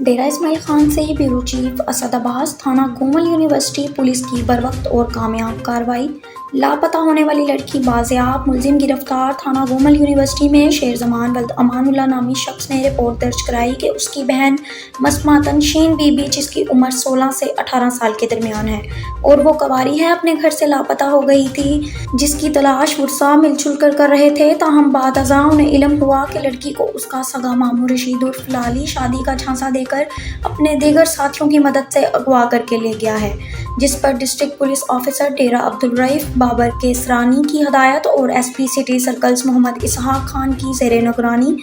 ڈیرہ اسماعیل خان سے bureau chief Asad عباس، تھانہ Gomal university police کی بروقت اور کامیاب کارروائی، لاپتہ ہونے والی لڑکی بازیاب، ملزم گرفتار۔ تھانہ گومل یونیورسٹی میں شیر زمان ولد امان اللہ نامی شخص نے رپورٹ درج کرائی کہ اس کی بہن مسماتن شین بی بی، جس کی عمر 16 سے 18 سال کے درمیان ہے اور وہ کنواری ہے، اپنے گھر سے لاپتہ ہو گئی تھی، جس کی تلاش ورثاء مل جل کر رہے تھے۔ تاہم بعد ازاں انہیں علم ہوا کہ لڑکی کو اس کا سگا ماموں رشید عرف لالی شادی کا جھانسا دے کر اپنے دیگر ساتھیوں کی مدد سے اغوا کر کے لے گیا ہے، جس پر ڈسٹرکٹ پولیس آفیسر ڈیرہ عبدالرئیف بابر کیسرانی کی ہدایت اور S P city circles Muhammad Ishaq Khan کی زیر نگرانی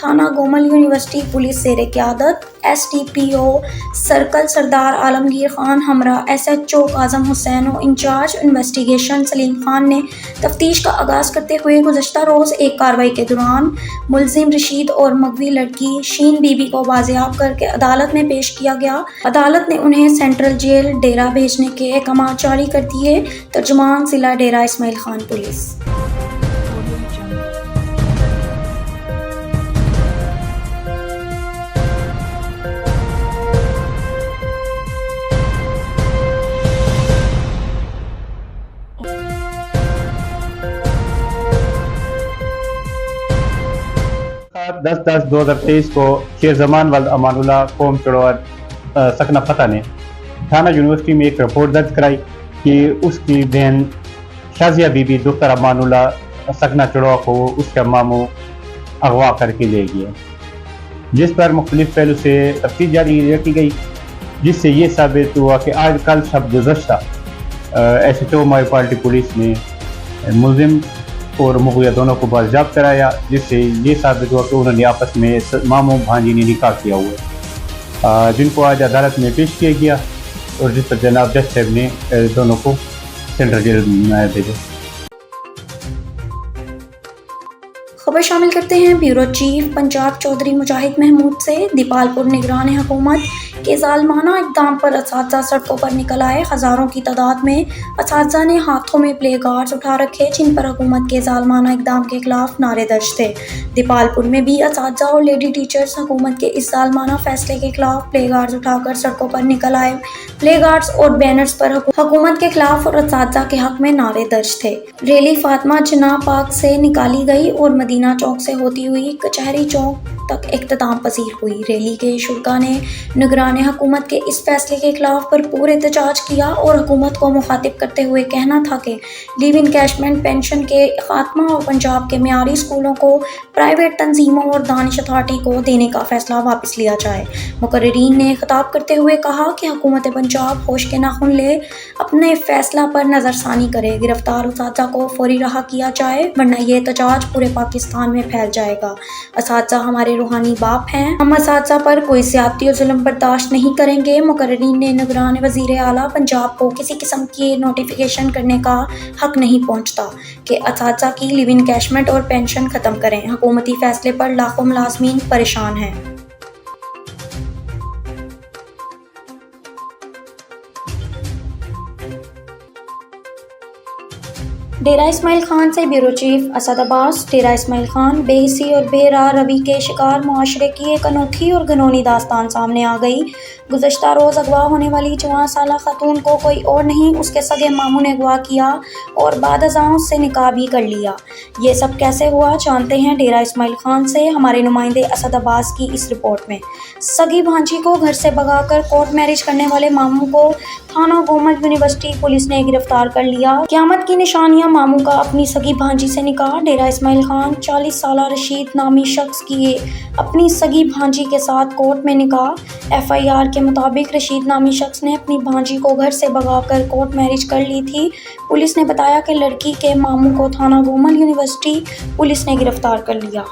تھانہ گومل یونیورسٹی پولیس زیر قیادت ایس ٹی پی او سرکل سردار عالمگیر خان ہمراہ ایس ایچ او کاظم حسین و انچارج انویسٹیگیشن سلیم خان نے تفتیش کا آغاز کرتے ہوئے گزشتہ روز ایک کارروائی کے دوران ملزم رشید اور مغوی لڑکی شین بی بی کو بازیاب کر کے عدالت میں پیش کیا گیا۔ عدالت نے انہیں سینٹرل جیل ڈیرہ بھیجنے کے احکامات جاری کر دیے۔ ترجمان ضلع ڈیرہ اسماعیل خان پولیس۔ دس 2023 کو شیر زمان ولد امان اللہ قوم چڑوار سکنہ فتح نے تھانہ یونیورسٹی میں ایک رپورٹ درج کرائی کہ اس کی بہن شازیہ بی بی دختر امان اللہ سکنہ چڑوار کو اس کا ماموں اغوا کر کے لے گیا، جس پر مختلف پہلو سے تفتیش جاری رکھی گئی، جس سے یہ ثابت ہوا کہ آج کل شب گزشتہ ایس ایچ او مائی پارٹی پولیس نے ملزم اور مغویہ دونوں کو بازیاب کرایا، جس سے یہ ثابت ہوا کہ انہوں نے آپس میں ماموں بھانجی نے نکاح کیا ہوا ہے، جن کو آج عدالت میں پیش کیا گیا اور جس پر جناب جج صاحب نے دونوں کو سینٹرل جیل میں بھیجا۔ خبر شامل کرتے ہیں بیورو چیف پنجاب چودھری مجاہد محمود سے۔ دیپال پور نگران حکومت کے ظالمانہ اقدام پر اساتذہ سڑکوں پر نکل آئے۔ ہزاروں کی تعداد میں اساتذہ نے ہاتھوں میں پلے کارڈز اٹھا رکھے، جن پر حکومت کے ظالمانہ اقدام کے خلاف نعرے درج تھے۔ دیپال پور میں بھی اساتذہ اور لیڈی ٹیچرز حکومت کے اس ظالمانہ فیصلے کے خلاف پلے کارڈز اٹھا کر سڑکوں پر نکل آئے۔ پلے کارڈز اور بینرز پر حکومت کے خلاف اور اساتذہ کے حق میں نعرے درج تھے۔ ریلی فاطمہ جناح پارک سے نکالی گئی اور مدینہ چوک سے ہوتی ہوئی کچہری چوک تک اختتام پذیر ہوئی۔ ریلی کے شرکاء نے نگران حکومت کے اس فیصلے کے خلاف بھرپور احتجاج کیا اور حکومت کو مخاطب کرتے ہوئے کہنا تھا کہ لیو انکیشمنٹ پینشن کے خاتمہ اور پنجاب کے معیاری اسکولوں کو پرائیویٹ تنظیموں اور دانش اتھارٹی کو دینے کا فیصلہ واپس لیا جائے۔ مقررین نے خطاب کرتے ہوئے کہا کہ حکومت پنجاب ہوش کے ناخن لے اپنے فیصلہ پر نظر ثانی کرے، گرفتار اساتذہ کو فوری رہا کیا جائے، ورنہ یہ احتجاج پورے پاکستان میں پھیل جائے گا۔ اساتذہ ہمارے روحانی باپ ہیں، ہم اساتذہ پر کوئی زیادتی اور ظلم برداشت نہیں کریں گے۔ مقررین نے نگران وزیر اعلیٰ پنجاب کو کسی قسم کی نوٹیفیکیشن کرنے کا حق نہیں پہنچتا کہ اساتذہ کی لیو انکیشمنٹ اور پینشن ختم کریں۔ حکومتی فیصلے پر لاکھوں ملازمین پریشان ہیں۔ ڈیرہ اسماعیل خان سے بیورو چیف اسد عباس۔ ڈیرہ اسماعیل خان بے حسی اور بے راہ روی کے شکار معاشرے کی ایک انوکھی اور گھنونی داستان سامنے آ گئی۔ گزشتہ روز اغوا ہونے والی 14 سالہ خاتون کو کوئی اور نہیں اس کے سگے ماموں نے اغوا کیا اور بعد ازاں اس سے نکاح بھی کر لیا۔ یہ سب کیسے ہوا، جانتے ہیں ڈیرہ اسماعیل خان سے ہمارے نمائندے اسد عباس کی اس رپورٹ میں۔ سگی بھانجی کو گھر سے بھگا کر کورٹ میرج کرنے والے ماموں کو تھانہ گومل یونیورسٹی پولیس نے گرفتار کر لیا۔ قیامت کی نشانیاں ماموں کا اپنی سگی بھانجی سے نکاح۔ ڈیرہ اسماعیل خان 40 سالہ رشید نامی شخص کی اپنی سگی بھانجی کے ساتھ کورٹ میں نکاح۔ ایف آئی آر کے مطابق رشید نامی شخص نے اپنی بھانجی کو گھر سے بھگا کر کورٹ میرج کر لی تھی۔ پولیس نے بتایا کہ لڑکی کے ماموں کو تھانہ گومل یونیورسٹی پولیس نے گرفتار کر لیا۔